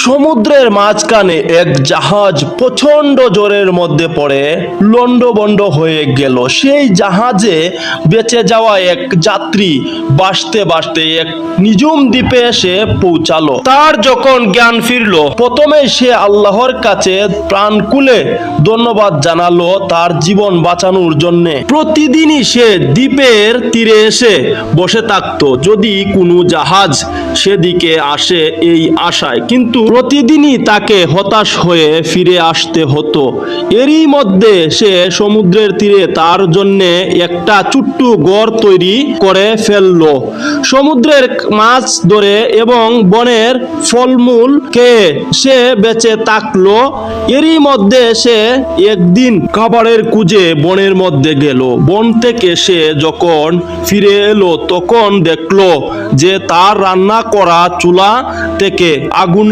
সমুদ্রের মাঝখানে এক জাহাজ প্রচন্ড জোরের মধ্যে পড়ে লন্ডভন্ড হয়ে গেল। সেই জাহাজে বেঁচে যাওয়া এক যাত্রী বাঁচতে বাঁচতে এক নিঝুম দ্বীপে এসে পৌঁছালো। তার যখন জ্ঞান ফিরলো, প্রথমে সে আল্লাহর কাছে প্রাণ খুলে ধন্যবাদ জানালো তার জীবন বাঁচানোর জন্য। প্রতিদিনই সে দ্বীপের তীরে এসে বসে থাকতো যদি কোনো জাহাজ সেদিকে আসে এই আশায়, কিন্তু প্রতিদিনই তাকে হতাশ হয়ে ফিরে আসতে হতো। এরই মধ্যে সে সমুদ্রের তীরে তার জন্য একটা ছোট্ট ঘর তৈরি করে ফেললো। সমুদ্রের মাছ ধরে এবং বনের ফলমূল খেয়ে সে বেঁচে থাকলো। এরই মধ্যে সে একদিন খাবারের খুঁজে বনের মধ্যে গেল। বন থেকে সে যখন ফিরে এলো তখন দেখলো যে তার রান্না করা চুলা থেকে আগুন